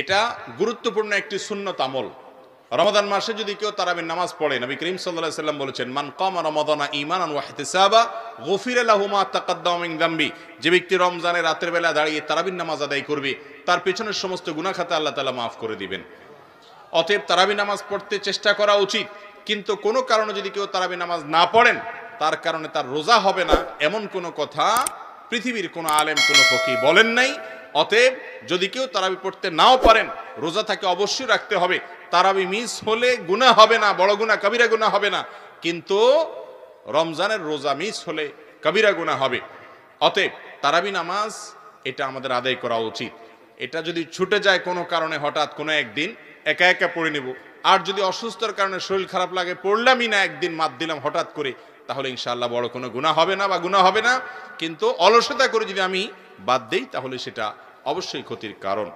এটা গুরুত্বপূর্ণ একটি সুন্নত আমল। রমাদান মাসে যদি কেউ তারাবির নামাজ পড়ে, নবী করিম সাল্লাল্লাহু আলাইহি সাল্লাম বলেছেন, মান কামা রমাদানা ঈমানান ওয়া ইহতিসাবা গুফিরা লাহু মা তাকাদ্দামা মিন যামবি। যে ব্যক্তি রমজানে রাতের বেলা দাঁড়িয়ে তারাবির নামাজ আদায় করবে, তার পেছনের সমস্ত গুনাহ খাতা আল্লাহ তাআলা মাফ করে দিবেন। অতএব তারাবি নামাজ পড়তে চেষ্টা করা উচিত। কিন্তু কোনো কারণে যদি কেউ তারাবি নামাজ না পড়েন, তার কারণে তার রোজা হবে না, এমন কোনো কথা পৃথিবীর কোনো আলেম, কোনো ফকিহ বলেন নাই। অতএব যদি কেউ তারাবি পড়তে নাও পারেন, রোজা তাকে অবশ্যই রাখতে হবে। তারাবি মিস হলে গুনাহ হবে না, বড় গুনাহ কবিরা গুনাহ হবে না, কিন্তু রমজানের রোজা মিস হলে কবিরা গুনাহ হবে। অতএব তারাবি নামাজ এটা আমাদের আদায় করা উচিত। এটা যদি ছুটে যায় কোনো কারণে, হঠাৎ কোনো একদিন একা একা পড়ে নেব। আর যদি অসুস্থতার কারণে শরীর খারাপ লাগে, পড়লামই না, একদিন মাত দিলাম হঠাৎ করে, তাহলে ইনশাআল্লাহ বড় কোনো গুনাহ হবে না বা গুনাহ হবে না। কিন্তু অলসতা করে যদি আমি বাদ দেই, তাহলে সেটা অবশ্যই ক্ষতির কারণ।